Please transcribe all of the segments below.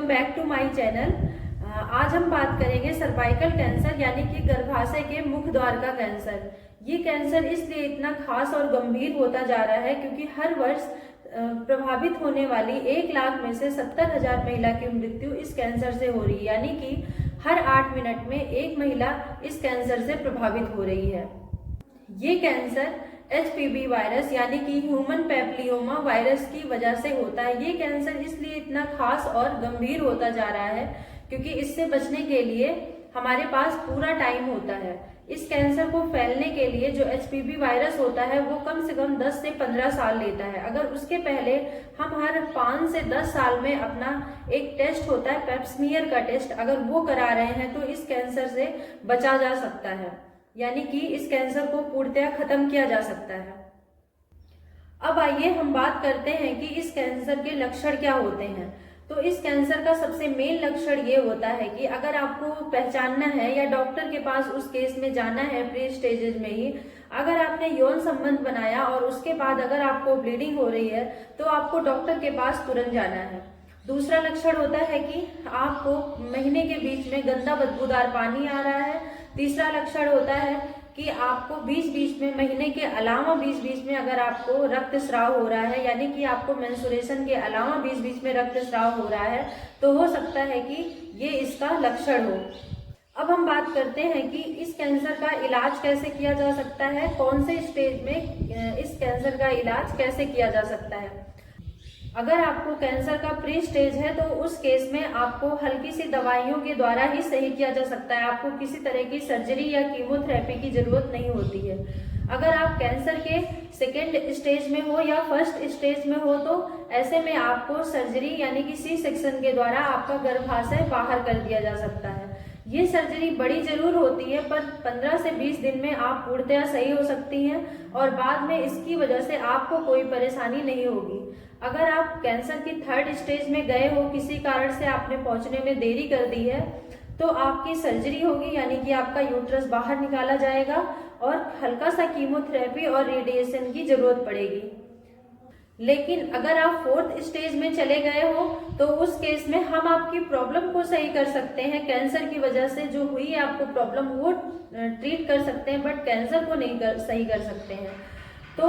Welcome back to my channel. आज हम बात करेंगे सर्वाइकल कैंसर यानी कि गर्भाशय के मुख द्वार का कैंसर। ये कैंसर इसलिए इतना खास और गंभीर होता जा रहा है क्योंकि हर वर्ष प्रभावित होने वाली 1 लाख में से 70,000 महिला की मृत्यु इस कैंसर से हो रही है, यानी कि हर 8 मिनट में एक महिला इस कैंसर से प्रभावित हो रही है। ये कैंसर HPV वायरस यानी कि ह्यूमन पैप्लियोमा वायरस की वजह से होता है। ये कैंसर इसलिए इतना खास और गंभीर होता जा रहा है क्योंकि इससे बचने के लिए हमारे पास पूरा टाइम होता है। इस कैंसर को फैलने के लिए जो HPV वायरस होता है वो कम से कम 10 से 15 साल लेता है। अगर उसके पहले हम हर 5 से 10 साल में अपना एक टेस्ट होता है पेप्समियर का टेस्ट, अगर वो करा रहे हैं तो इस कैंसर से बचा जा सकता है, यानी कि इस कैंसर को पूर्णतः खत्म किया जा सकता है। अब आइए हम बात करते हैं कि इस कैंसर के लक्षण क्या होते हैं। तो इस कैंसर का सबसे मेन लक्षण ये होता है कि अगर आपको पहचानना है या डॉक्टर के पास उस केस में जाना है प्री स्टेजेस में ही, अगर आपने यौन संबंध बनाया और उसके बाद अगर आपको ब्लीडिंग हो रही है तो आपको डॉक्टर के पास तुरंत जाना है। दूसरा लक्षण होता है कि आपको महीने के बीच में गंदा बदबूदार पानी आ रहा है। तीसरा लक्षण होता है कि आपको बीच बीच में, महीने के अलावा बीच बीच में अगर आपको रक्तस्राव हो रहा है, यानी कि आपको मेंस्ट्रुएशन के अलावा बीच बीच में रक्तस्राव हो रहा है, तो हो सकता है कि ये इसका लक्षण हो। अब हम बात करते हैं कि इस कैंसर का इलाज कैसे किया जा सकता है, कौन से स्टेज में इस कैंसर का इलाज कैसे किया जा सकता है। अगर आपको कैंसर का प्री स्टेज है तो उस केस में आपको हल्की सी दवाइयों के द्वारा ही सही किया जा सकता है। आपको किसी तरह की सर्जरी या कीमोथेरेपी की जरूरत नहीं होती है। अगर आप कैंसर के सेकेंड स्टेज में हो या फर्स्ट स्टेज में हो तो ऐसे में आपको सर्जरी यानी कि सी सेक्शन के द्वारा आपका गर्भाशय बाहर कर दिया जा सकता है। ये सर्जरी बड़ी जरूर होती है पर 15 से 20 दिन में आप पूर्णतः सही हो सकती हैं और बाद में इसकी वजह से आपको कोई परेशानी नहीं होगी। अगर आप कैंसर की थर्ड स्टेज में गए हो, किसी कारण से आपने पहुंचने में देरी कर दी है, तो आपकी सर्जरी होगी, यानी कि आपका यूट्रस बाहर निकाला जाएगा और हल्का सा कीमोथेरेपी और रेडिएशन की जरूरत पड़ेगी। लेकिन अगर आप फोर्थ स्टेज में चले गए हो तो उस केस में हम आपकी प्रॉब्लम को सही कर सकते हैं। कैंसर की वजह से जो हुई है आपको प्रॉब्लम वो ट्रीट कर सकते हैं, बट कैंसर को नहीं सही कर सकते हैं। तो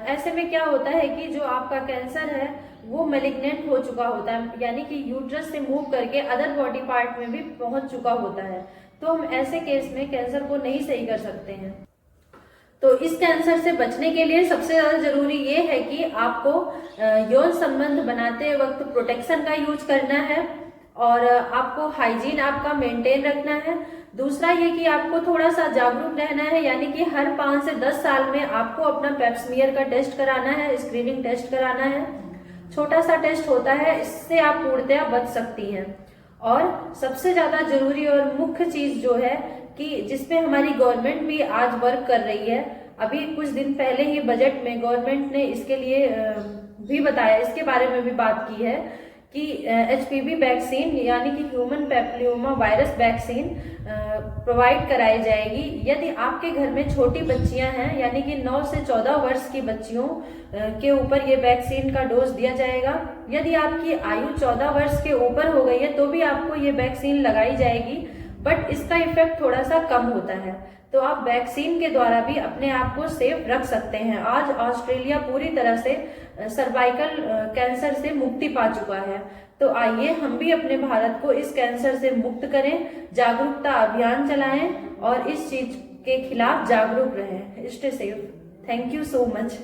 ऐसे में क्या होता है कि जो आपका कैंसर है वो मैलिग्नेंट हो चुका होता है, यानी कि यूट्रस से मूव करके अदर बॉडी पार्ट में भी पहुंच चुका होता है। तो हम ऐसे केस में कैंसर को नहीं सही कर सकते हैं। तो इस कैंसर से बचने के लिए सबसे ज्यादा जरूरी ये है कि आपको यौन संबंध बनाते वक्त प्रोटेक्शन का यूज करना है और आपको हाइजीन आपका मेंटेन रखना है। दूसरा ये कि आपको थोड़ा सा जागरूक रहना है, यानी कि हर 5 से 10 साल में आपको अपना पेप्समियर का टेस्ट कराना है, स्क्रीनिंग टेस्ट कराना है। छोटा सा टेस्ट होता है, इससे आप पूर्णतः बच सकती हैं। और सबसे ज्यादा जरूरी और मुख्य चीज जो है कि जिसपे हमारी गवर्नमेंट भी आज वर्क कर रही है, अभी कुछ दिन पहले ही बजट में गवर्नमेंट ने इसके लिए भी बताया, इसके बारे में भी बात की है कि HPV वैक्सीन यानी कि ह्यूमन पैप्लियोमा वायरस वैक्सीन प्रोवाइड कराई जाएगी। यदि आपके घर में छोटी बच्चियां हैं, यानी कि 9 से 14 वर्ष की बच्चियों के ऊपर ये वैक्सीन का डोज दिया जाएगा। यदि आपकी आयु 14 वर्ष के ऊपर हो गई है तो भी आपको ये वैक्सीन लगाई जाएगी, बट इसका इफेक्ट थोड़ा सा कम होता है। तो आप वैक्सीन के द्वारा भी अपने आप को सेफ रख सकते हैं। आज ऑस्ट्रेलिया पूरी तरह से सर्वाइकल कैंसर से मुक्ति पा चुका है। तो आइए हम भी अपने भारत को इस कैंसर से मुक्त करें, जागरूकता अभियान चलाएं और इस चीज के खिलाफ जागरूक रहें। Stay safe. Thank you so much.